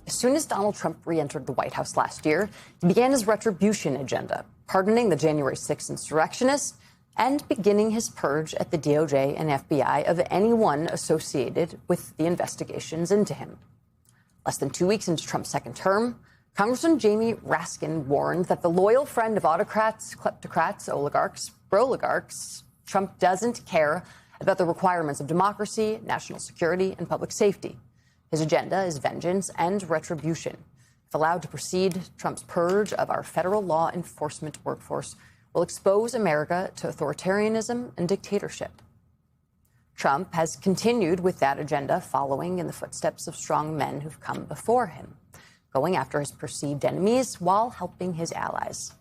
As soon as Donald Trump re-entered the White House last year, he began his retribution agenda, pardoning the January 6th insurrectionists and beginning his purge at the DOJ and FBI of anyone associated with the investigations into him. Less than 2 weeks into Trump's second term, Congressman Jamie Raskin warned that the loyal friend of autocrats, kleptocrats, oligarchs, broligarchs, Trump doesn't care about the requirements of democracy, national security, and public safety. His agenda is vengeance and retribution. If allowed to proceed, Trump's purge of our federal law enforcement workforce will expose America to authoritarianism and dictatorship. Trump has continued with that agenda, following in the footsteps of strong men who've come before him, going after his perceived enemies while helping his allies.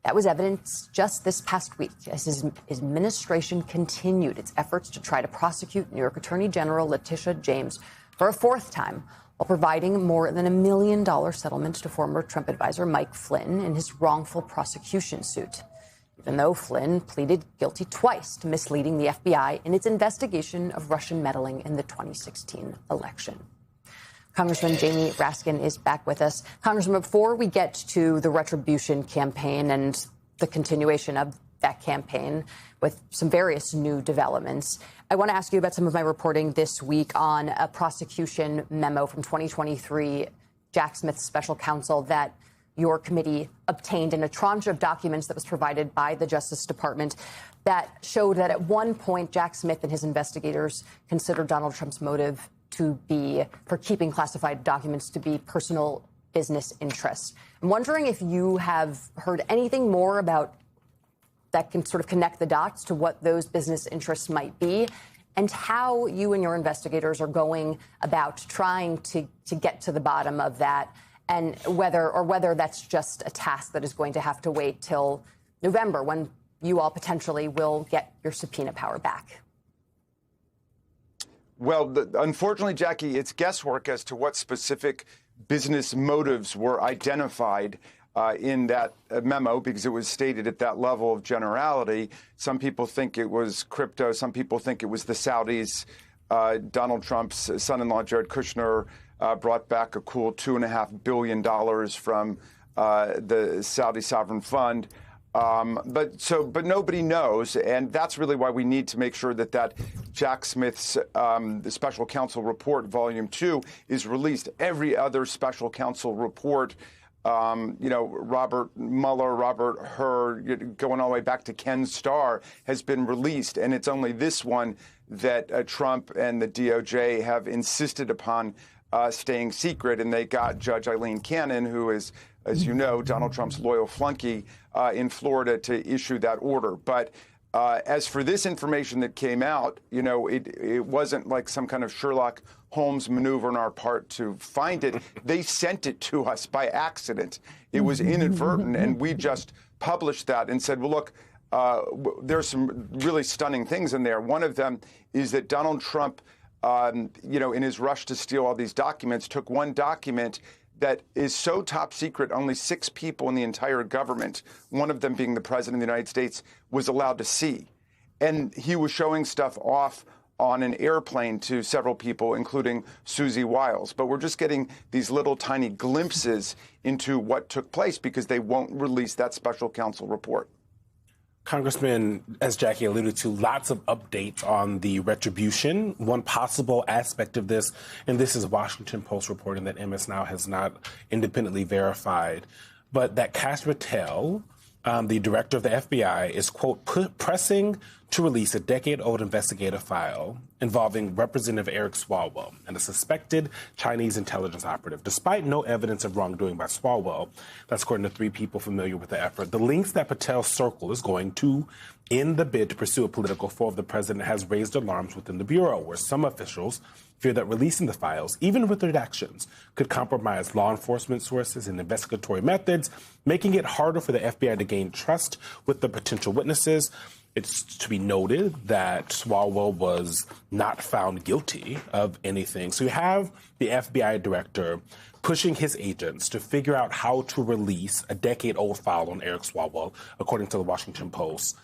That was evidenced just this past week as his administration continued its efforts to try to prosecute New York Attorney General Letitia James for a fourth time, while providing more than $1 million settlement to former Trump advisor Mike Flynn in his wrongful prosecution suit, even though Flynn pleaded guilty twice to misleading the FBI in its investigation of Russian meddling in the 2016 election. Congressman Jamie Raskin is back with us. Congressman, before we get to the retribution campaign and the continuation of that campaign with some various new developments, I want to ask you about some of my reporting this week on a prosecution memo from 2023, Jack Smith's special counsel, that your committee obtained in a tranche of documents that was provided by the Justice Department that showed that at one point Jack Smith and his investigators considered Donald Trump's motive to be for keeping classified documents to be personal business interests. I'm wondering if you have heard anything more about that can sort of connect the dots to what those business interests might be, and how you and your investigators are going about trying to get to the bottom of that, and whether that's just a task that is going to have to wait till November, when you all potentially will get your subpoena power back. Well, unfortunately, Jackie, it's guesswork as to what specific business motives were identified in that memo, because it was stated at that level of generality. Some people think it was crypto. Some people think it was the Saudis. Donald Trump's son-in-law, Jared Kushner, brought back a cool $2.5 billion from the Saudi sovereign fund. But nobody knows, and that's really why we need to make sure that Jack Smith's the special counsel report, Volume 2, is released. Every other special counsel report, Robert Mueller, Robert Hur, going all the way back to Ken Starr, has been released, and it's only this one that Trump and the DOJ have insisted upon staying secret, and they got Judge Eileen Cannon, who is, as you know, Donald Trump's loyal flunky in Florida, to issue that order. But as for this information that came out, it wasn't like some kind of Sherlock Holmes maneuver on our part to find it. They sent it to us by accident. It was inadvertent, and we just published that and said, well, look, there's some really stunning things in there. One of them is that Donald Trump, in his rush to steal all these documents, took one document that is so top secret, only 6 people in the entire government, one of them being the President of the United States, was allowed to see. And he was showing stuff off on an airplane to several people, including Susie Wiles. But we're just getting these little tiny glimpses into what took place because they won't release that special counsel report. Congressman, as Jackie alluded to, lots of updates on the retribution. One possible aspect of this, and this is Washington Post reporting that MS Now has not independently verified, but that Kash Patel, the director of the FBI, is, quote, pressing to release a decade-old investigative file involving Representative Eric Swalwell and a suspected Chinese intelligence operative. Despite no evidence of wrongdoing by Swalwell, that's according to 3 people familiar with the effort, the links that Patel's circle is going to in the bid to pursue a political foe of the president has raised alarms within the Bureau, where some officials fear that releasing the files, even with redactions, could compromise law enforcement sources and investigatory methods, making it harder for the FBI to gain trust with the potential witnesses. It's to be noted that Swalwell was not found guilty of anything. So you have the FBI director pushing his agents to figure out how to release a decade-old file on Eric Swalwell, according to the Washington Post.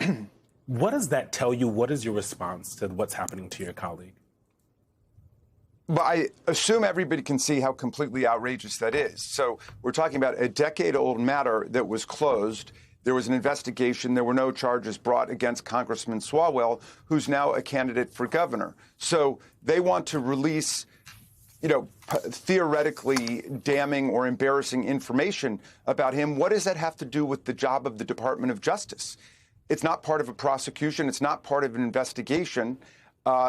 What does that tell you? What is your response to what's happening to your colleague? But I assume everybody can see how completely outrageous that is. So we're talking about a decade-old matter that was closed. There was an investigation. There were no charges brought against Congressman Swalwell, who's now a candidate for governor. So they want to release, theoretically damning or embarrassing information about him. What does that have to do with the job of the Department of Justice? It's not part of a prosecution. It's not part of an investigation.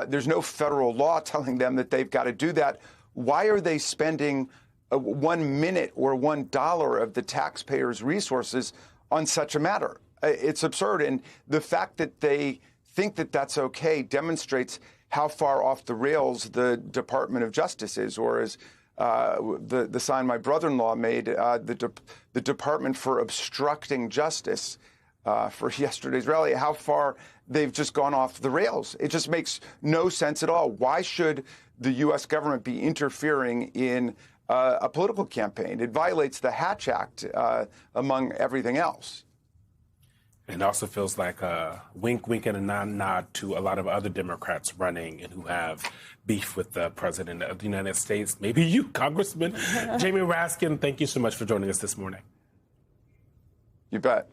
There's no federal law telling them that they've got to do that. Why are they spending 1 minute or $1 of the taxpayers' resources on such a matter? It's absurd. And the fact that they think that that's okay demonstrates how far off the rails the Department of Justice is, or as the sign my brother-in-law made, the Department for Obstructing Justice for yesterday's rally, how far they've just gone off the rails. It just makes no sense at all. Why should the U.S. government be interfering in a political campaign? It violates the Hatch Act, among everything else. It also feels like a wink, wink, and a nod to a lot of other Democrats running and who have beef with the President of the United States. Maybe you, Congressman Jamie Raskin. Thank you so much for joining us this morning. You bet.